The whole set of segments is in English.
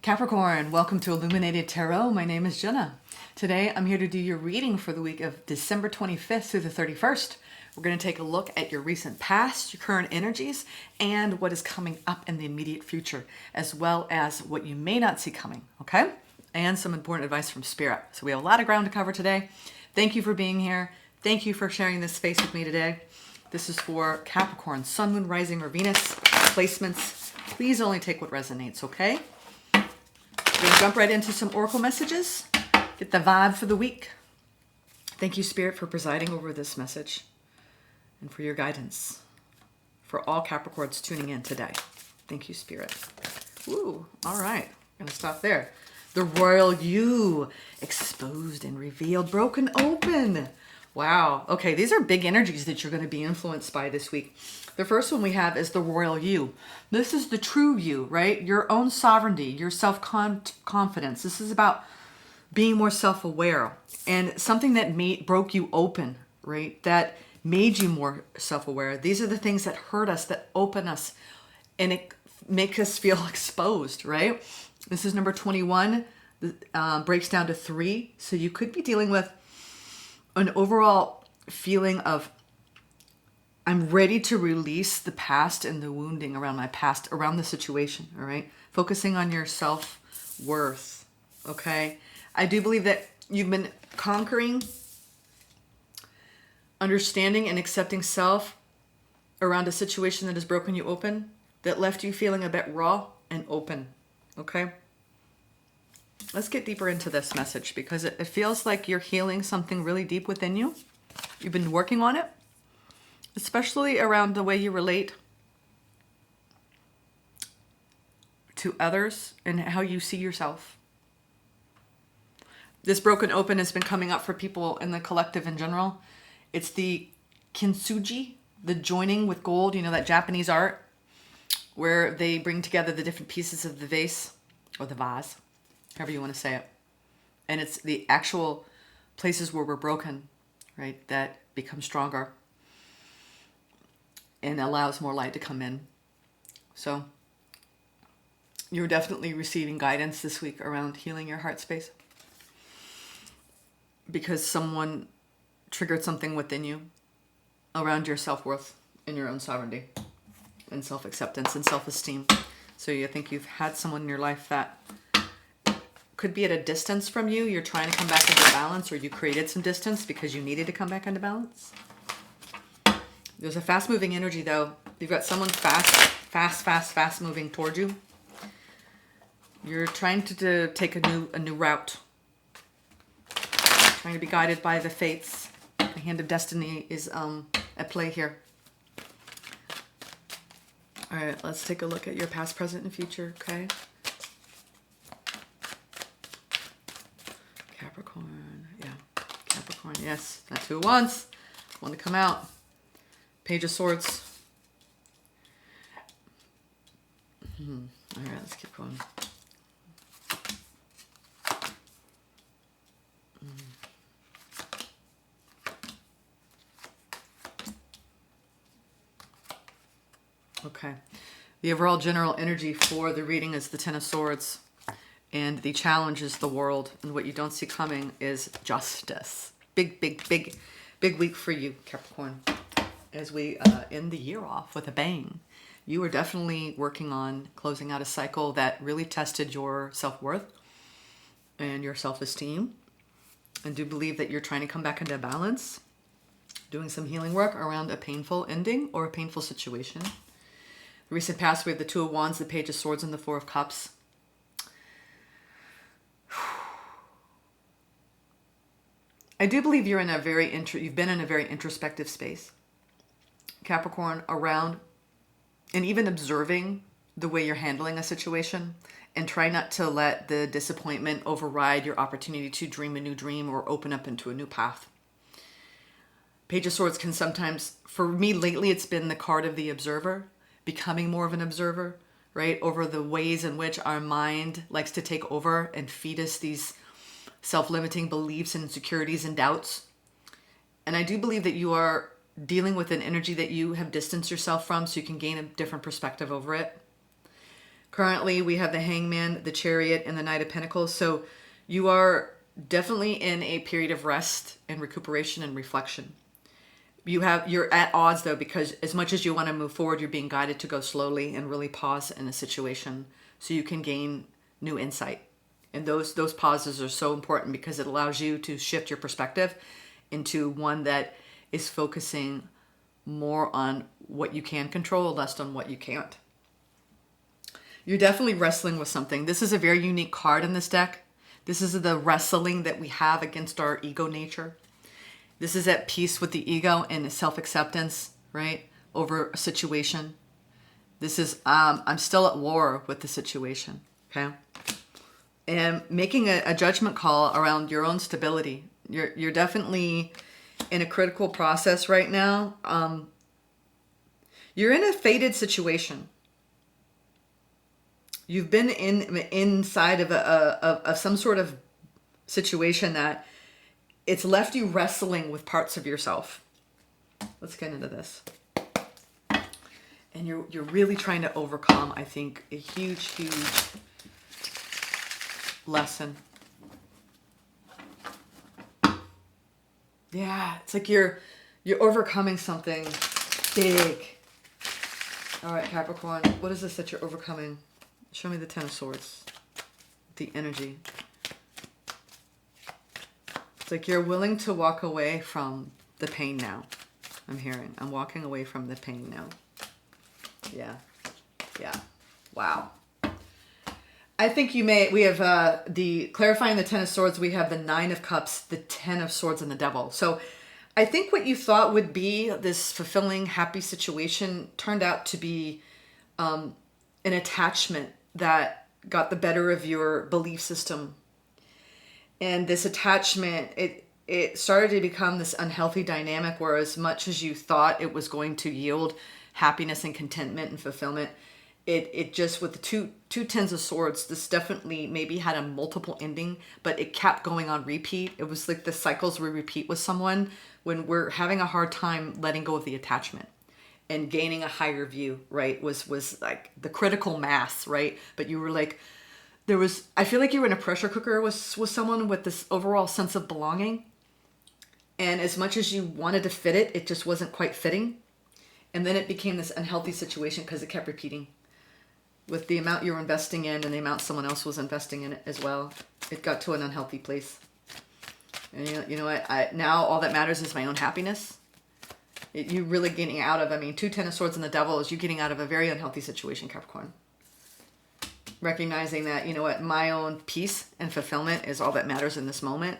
Capricorn, welcome to Illuminated Tarot. My name is Jenna. Today I'm here to do your reading for the week of December 25th through the 31st. We're going to take a look at your recent past, your current energies, and what is coming up in the immediate future, as well as what you may not see coming, okay? And some important advice from Spirit. So we have a lot of ground to cover today. Thank you for being here. Thank you for sharing this space with me today. This is for Capricorn, Sun, Moon, Rising, or Venus placements. Please only take what resonates, okay? We're going to jump right into some oracle messages. Get the vibe for the week. Thank you, Spirit, for presiding over this message and for your guidance for all Capricorns tuning in today. Thank you, Spirit. Ooh, all right. I'm going to stop there. The Royal You, exposed and revealed, broken open. Wow. Okay, these are big energies that you're going to be influenced by this week. The first one we have is the Royal You. This is the true you, right? Your own sovereignty, your self-confidence. This is about being more self-aware and something that broke you open, right? That made you more self-aware. These are the things that hurt us, that open us, and it make us feel exposed, right? This is number 21, breaks down to 3. So you could be dealing with an overall feeling of, I'm ready to release the past and the wounding around my past, around the situation, all right? Focusing on your self-worth, okay? I do believe that you've been conquering, understanding, and accepting self around a situation that has broken you open, that left you feeling a bit raw and open, okay? Let's get deeper into this message because it feels like you're healing something really deep within you. You've been working on it, especially around the way you relate to others and how you see yourself. This broken open has been coming up for people in the collective in general. It's the kintsugi, the joining with gold, you know, that Japanese art where they bring together the different pieces of the vase or the vase, however you want to say it. And it's the actual places where we're broken, right, that become stronger and allows more light to come in. So you're definitely receiving guidance this week around healing your heart space because someone triggered something within you around your self-worth and your own sovereignty and self-acceptance and self-esteem. So you think you've had someone in your life that could be at a distance from you. You're trying to come back into balance, or you created some distance because you needed to come back into balance. There's a fast-moving energy, though. You've got someone fast moving toward you. You're trying to take a new route. Trying to be guided by the fates. The hand of destiny is at play here. All right, let's take a look at your past, present, and future, okay? Capricorn, yeah. Capricorn, yes. That 2 at once. One to come out. Page of Swords. All right, let's keep going. Okay. The overall general energy for the reading is the 10 of Swords. And the challenge is the world. And what you don't see coming is justice. Big week for you, Capricorn. As we end the year off with a bang. You are definitely working on closing out a cycle that really tested your self-worth and your self-esteem. And do believe that you're trying to come back into balance. Doing some healing work around a painful ending or a painful situation. The recent past, we have the 2 of Wands, the Page of Swords, and the 4 of Cups. I do believe you're in a you've been in a very introspective space, Capricorn, around and even observing the way you're handling a situation, and try not to let the disappointment override your opportunity to dream a new dream or open up into a new path. Page of Swords can sometimes, for me lately, it's been the card of the observer, becoming more of an observer, right? Over the ways in which our mind likes to take over and feed us these self-limiting beliefs and insecurities and doubts. And I do believe that you are dealing with an energy that you have distanced yourself from so you can gain a different perspective over it. Currently, we have the Hangman, the Chariot, and the Knight of Pentacles. So you are definitely in a period of rest and recuperation and reflection. You're at odds though, because as much as you want to move forward, you're being guided to go slowly and really pause in a situation so you can gain new insight. And those pauses are so important because it allows you to shift your perspective into one that is focusing more on what you can control, less on what you can't. You're definitely wrestling with something. This is a very unique card in this deck. This is the wrestling that we have against our ego nature. This is at peace with the ego and self-acceptance, right? Over a situation. This is, I'm still at war with the situation, okay? And making a judgment call around your own stability. You're definitely in a critical process right now. You're in a fated situation. You've been inside of some sort of situation that it's left you wrestling with parts of yourself. Let's get into this. And you're really trying to overcome, I think, a huge lesson. Yeah, it's like you're overcoming something big. All right, Capricorn, what is this that you're overcoming? Show me the Ten of Swords. The energy. It's like you're willing to walk away from the pain now. I'm hearing. I'm walking away from the pain now. Yeah. Yeah. Wow. I think we have the clarifying the Ten of Swords. We have the Nine of Cups, the Ten of Swords, and the Devil. So I think what you thought would be this fulfilling, happy situation turned out to be an attachment that got the better of your belief system. And this attachment, it started to become this unhealthy dynamic where as much as you thought it was going to yield happiness and contentment and fulfillment, it just, with the two Tens of Swords, this definitely maybe had a multiple ending, but it kept going on repeat. It was like the cycles we repeat with someone when we're having a hard time letting go of the attachment and gaining a higher view, right? Was like the critical mass, right? But you were like, I feel like you were in a pressure cooker with someone with this overall sense of belonging. And as much as you wanted to fit it, it just wasn't quite fitting. And then it became this unhealthy situation because it kept repeating. With the amount you were investing in and the amount someone else was investing in it as well, it got to an unhealthy place. And you know what? Now all that matters is my own happiness. You really getting out of, two Ten of Swords and the Devil is you getting out of a very unhealthy situation, Capricorn. Recognizing that, you know what, my own peace and fulfillment is all that matters in this moment.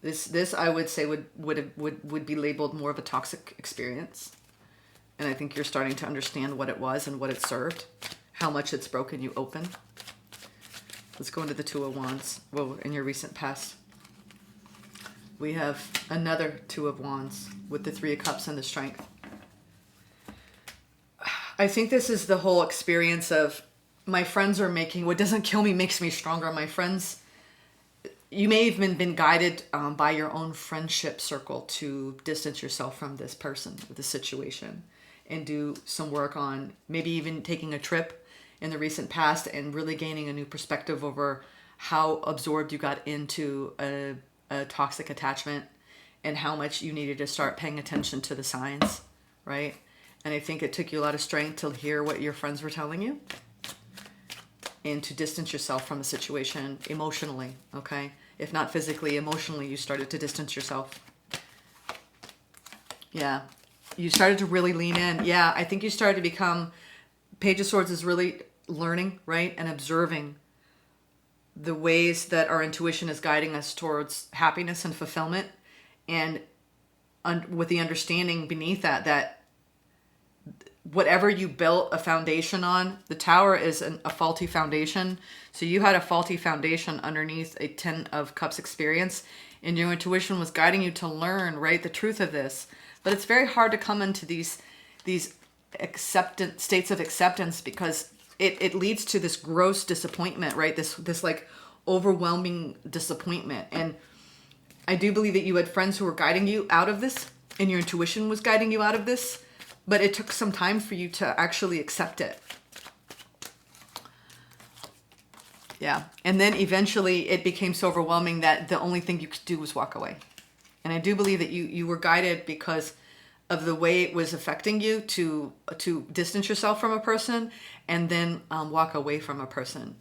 This I would say would be labeled more of a toxic experience. And I think you're starting to understand what it was and what it served, how much it's broken you open. Let's go into the Two of Wands. Well, in your recent past. We have another Two of Wands with the Three of Cups and the Strength. I think this is the whole experience of my friends are making, what doesn't kill me makes me stronger. My friends, you may have been guided by your own friendship circle to distance yourself from this person, this situation, and do some work on maybe even taking a trip in the recent past and really gaining a new perspective over how absorbed you got into a toxic attachment and how much you needed to start paying attention to the signs, right? And I think it took you a lot of strength to hear what your friends were telling you and to distance yourself from the situation emotionally, okay? If not physically, emotionally, you started to distance yourself. Yeah. You started to really lean in. Yeah, I think you started to become, Page of Swords is really learning, right? And observing the ways that our intuition is guiding us towards happiness and fulfillment. And with the understanding beneath that whatever you built a foundation on, the Tower is a faulty foundation. So you had a faulty foundation underneath a Ten of Cups experience, and your intuition was guiding you to learn, right, the truth of this. But it's very hard to come into these states of acceptance because it leads to this gross disappointment, right? This like overwhelming disappointment. And I do believe that you had friends who were guiding you out of this, and your intuition was guiding you out of this. But it took some time for you to actually accept it. Yeah. And then eventually it became so overwhelming that the only thing you could do was walk away. And I do believe that you were guided because of the way it was affecting you to distance yourself from a person and then walk away from a person.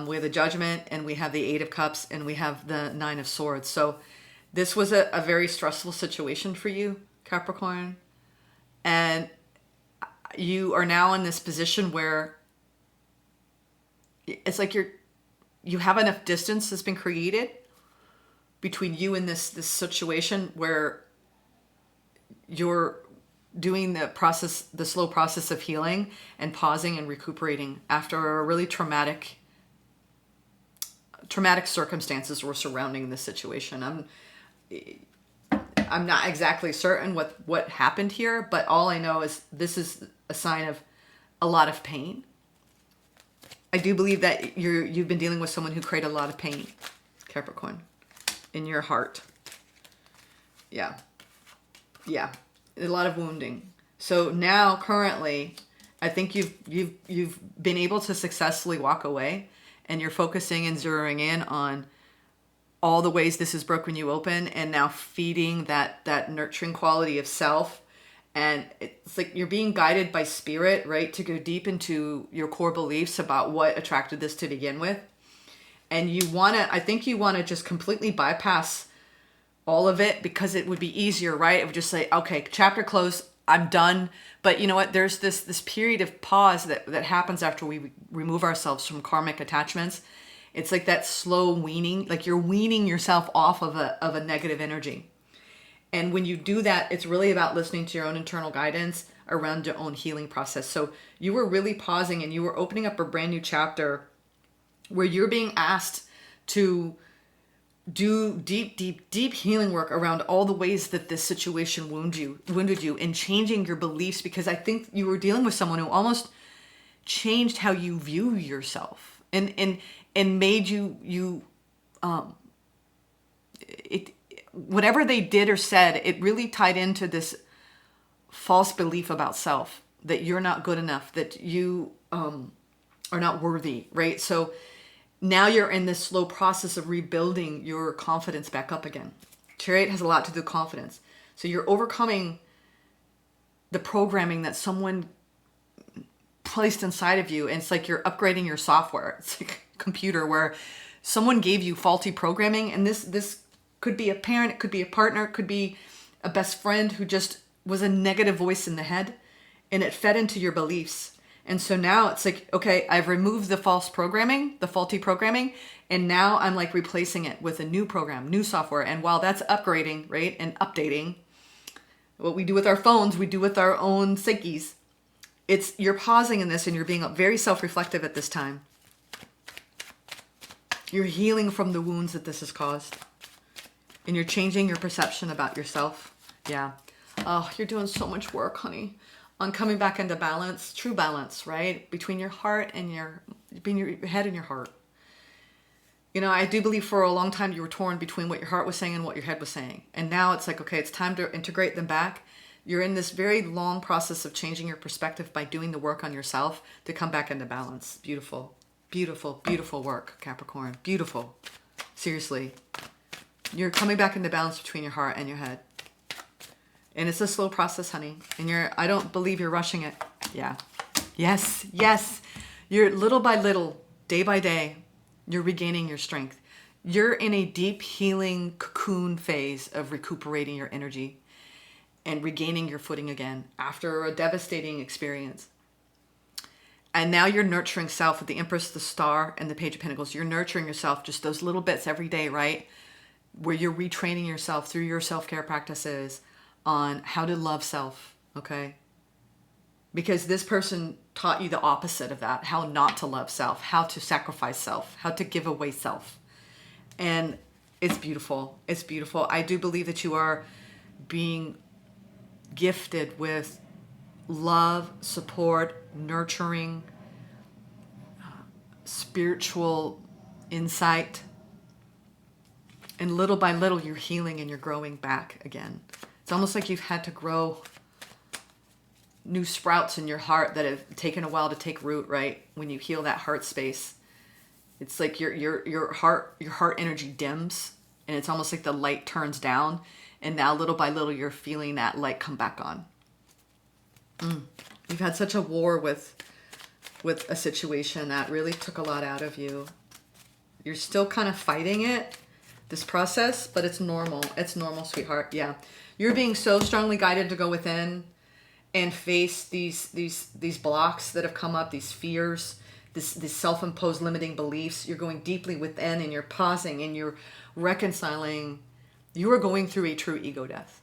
We have the Judgment, and we have the Eight of Cups, and we have the Nine of Swords. So this was a very stressful situation for you, Capricorn. And you are now in this position where it's like you have enough distance that's been created between you and this situation where you're doing the slow process of healing and pausing and recuperating after a really traumatic circumstances were surrounding this situation. I'm not exactly certain what happened here, but all I know is this is a sign of a lot of pain. I do believe that you've been dealing with someone who created a lot of pain, Capricorn, in your heart. Yeah. Yeah. A lot of wounding. So now currently, I think you've been able to successfully walk away, and you're focusing and zeroing in on all the ways this has broken you open, and now feeding that nurturing quality of self. And it's like you're being guided by spirit, right, to go deep into your core beliefs about what attracted this to begin with. And I think you want to just completely bypass all of it, because it would be easier, right? It would just say, okay, chapter closed, I'm done. But you know what? There's this period of pause that happens after we remove ourselves from karmic attachments. It's like that slow weaning, like you're weaning yourself off of a negative energy. And when you do that, it's really about listening to your own internal guidance around your own healing process. So you were really pausing, and you were opening up a brand new chapter where you're being asked to do deep healing work around all the ways that this situation wounded you, and changing your beliefs, because I think you were dealing with someone who almost changed how you view yourself and made you whatever they did or said, it really tied into this false belief about self, that you're not good enough, that you are not worthy, right? So now you're in this slow process of rebuilding your confidence back up again. Chariot has a lot to do with confidence. So you're overcoming the programming that someone placed inside of you. And it's like you're upgrading your software. It's like a computer where someone gave you faulty programming. And this could be a parent, it could be a partner, it could be a best friend who just was a negative voice in the head, and it fed into your beliefs. And so now it's like, okay, I've removed the false programming, the faulty programming, and now I'm like replacing it with a new program, new software. And while that's upgrading, right, and updating, what we do with our phones, we do with our own psyches. You're pausing in this, and you're being very self-reflective at this time. You're healing from the wounds that this has caused. And you're changing your perception about yourself. Yeah. Oh, you're doing so much work, honey, on coming back into balance, true balance, right? Between your heart and your head and your heart. You know, I do believe for a long time you were torn between what your heart was saying and what your head was saying. And now it's like, okay, it's time to integrate them back. You're in this very long process of changing your perspective by doing the work on yourself to come back into balance. Beautiful, beautiful, beautiful work, Capricorn. Beautiful. Seriously. You're coming back into balance between your heart and your head. And it's a slow process, honey. And I don't believe you're rushing it. Yeah. Yes, yes. You're little by little, day by day, you're regaining your strength. You're in a deep healing cocoon phase of recuperating your energy and regaining your footing again after a devastating experience. And now you're nurturing self with the Empress, the Star, and the Page of Pentacles. You're nurturing yourself, just those little bits every day, right? Where you're retraining yourself through your self-care practices on how to love self, okay? Because this person taught you the opposite of that, how not to love self, how to sacrifice self, how to give away self. And it's beautiful. It's beautiful. I do believe that you are being gifted with love, support, nurturing, spiritual insight. And little by little, you're healing and you're growing back again. It's almost like you've had to grow new sprouts in your heart that have taken a while to take root, right? When you heal that heart space, It's like your heart energy dims, and it's almost like the light turns down, and now little by little you're feeling that light come back on. You've had such a war with a situation that really took a lot out of you. You're still kind of fighting it, this process, but it's normal. It's normal, sweetheart. Yeah. You're being so strongly guided to go within and face these blocks that have come up, these fears, these self-imposed limiting beliefs. You're going deeply within, and you're pausing and you're reconciling. You are going through a true ego death.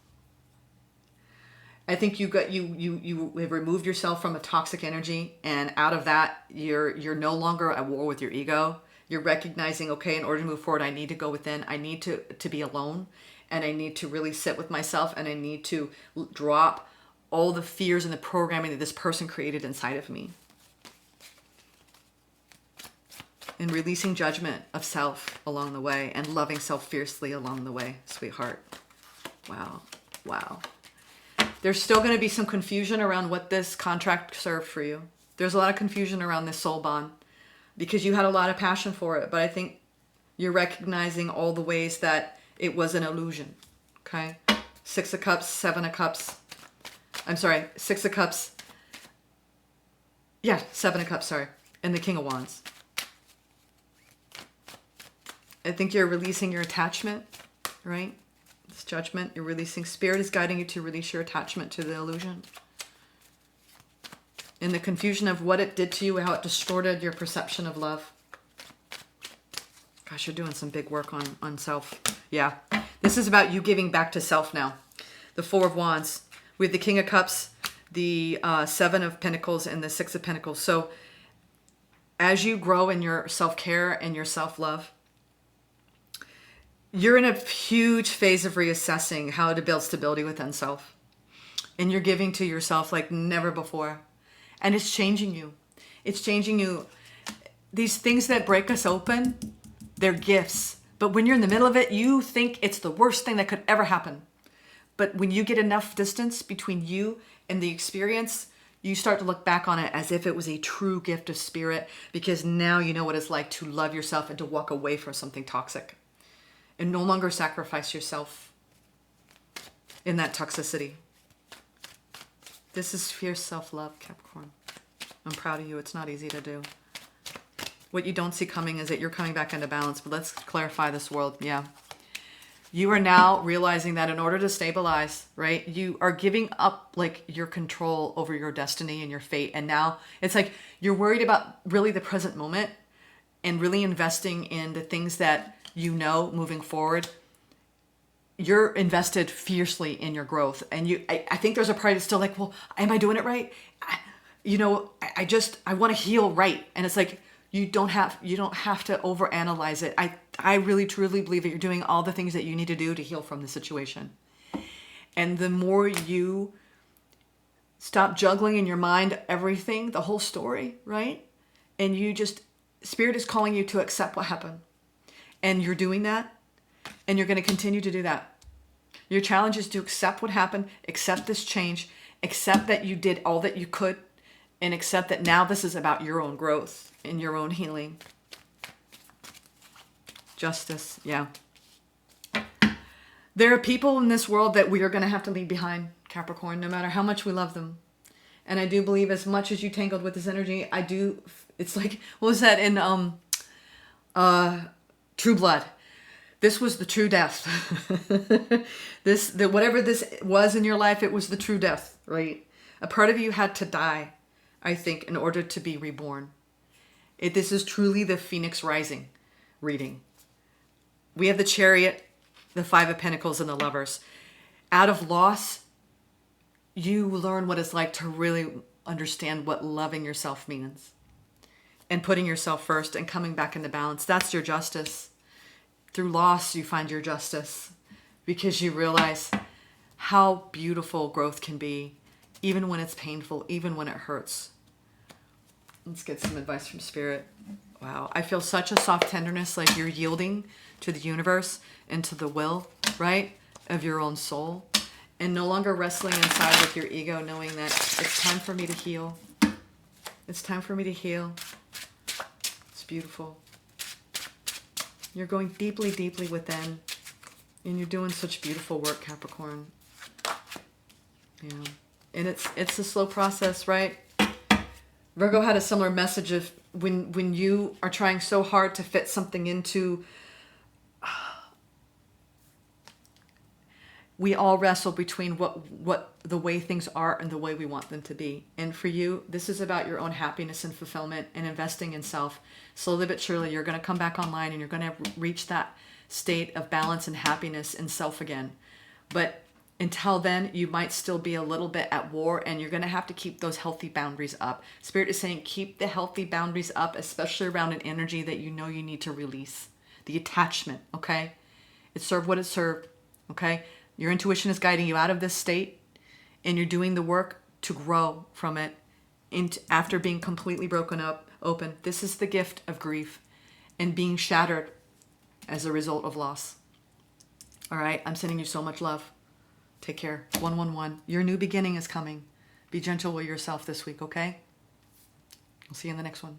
I think you have removed yourself from a toxic energy, and out of that, you're no longer at war with your ego. You're recognizing, okay, in order to move forward, I need to go within. I need to be alone, and I need to really sit with myself, and I need to drop all the fears and the programming that this person created inside of me. And releasing judgment of self along the way, and loving self fiercely along the way, sweetheart. Wow. Wow. There's still going to be some confusion around what this contract served for you. There's a lot of confusion around this soul bond because you had a lot of passion for it. But I think you're recognizing all the ways that it was an illusion. Okay? 6 of Cups, 7 of Cups. I'm sorry, 6 of Cups. Yeah, 7 of Cups, sorry. And the King of Wands. I think you're releasing your attachment, right? This judgment, you're releasing. Spirit is guiding you to release your attachment to the illusion. In the confusion of what it did to you, how it distorted your perception of love. Gosh, you're doing some big work on self. Yeah. This is about you giving back to self now. The 4 of Wands. With the King of Cups, the 7 of Pentacles, and the 6 of Pentacles. So as you grow in your self-care and your self-love, you're in a huge phase of reassessing how to build stability within self. And you're giving to yourself like never before. And it's changing you. It's changing you. These things that break us open, they're gifts. But when you're in the middle of it, you think it's the worst thing that could ever happen. But when you get enough distance between you and the experience, you start to look back on it as if it was a true gift of spirit, because now you know what it's like to love yourself and to walk away from something toxic and no longer sacrifice yourself in that toxicity. This is fierce self-love, Capricorn. I'm proud of you. It's not easy to do. What you don't see coming is that you're coming back into balance, but let's clarify this world. Yeah. You are now realizing that in order to stabilize, right, you are giving up like your control over your destiny and your fate. And now it's like you're worried about really the present moment and really investing in the things that you know moving forward. You're invested fiercely in your growth. And I think there's a part that's still like, well, am I doing it right? I want to heal right. And it's like, you don't have to overanalyze it. I really truly believe that you're doing all the things that you need to do to heal from the situation. And the more you stop juggling in your mind everything, the whole story, right? And you just, Spirit is calling you to accept what happened. And you're doing that. And you're going to continue to do that. Your challenge is to accept what happened, accept this change, accept that you did all that you could, and accept that now this is about your own growth and your own healing. Justice, yeah. There are people in this world that we are going to have to leave behind, Capricorn, no matter how much we love them. And I do believe as much as you tangled with this energy, it's like, what was that in True Blood? This was the true death. Whatever this was in your life, it was the true death, right? A part of you had to die, I think, in order to be reborn. This is truly the Phoenix Rising reading. We have the Chariot, the 5 of Pentacles, and the Lovers. Out of loss, you learn what it's like to really understand what loving yourself means. And putting yourself first and coming back into balance. That's your justice. Through loss, you find your justice. Because you realize how beautiful growth can be. Even when it's painful, even when it hurts. Let's get some advice from Spirit. Wow, I feel such a soft tenderness, like you're yielding to the universe and to the will, right, of your own soul. And no longer wrestling inside with your ego, knowing that it's time for me to heal. It's time for me to heal. It's beautiful. You're going deeply, deeply within. And you're doing such beautiful work, Capricorn. Yeah. And it's a slow process, right? Virgo had a similar message of when you are trying so hard to fit something into... We all wrestle between what the way things are and the way we want them to be. And for you, this is about your own happiness and fulfillment and investing in self. Slowly but surely, you're going to come back online and you're going to reach that state of balance and happiness in self again. But until then, you might still be a little bit at war, and you're going to have to keep those healthy boundaries up. Spirit is saying keep the healthy boundaries up, especially around an energy that you know you need to release. The attachment, okay? It served what it served, okay? Your intuition is guiding you out of this state, and you're doing the work to grow from it after being completely broken up, open. This is the gift of grief and being shattered as a result of loss. All right, I'm sending you so much love. Take care. 111. Your new beginning is coming. Be gentle with yourself this week, okay? I'll see you in the next one.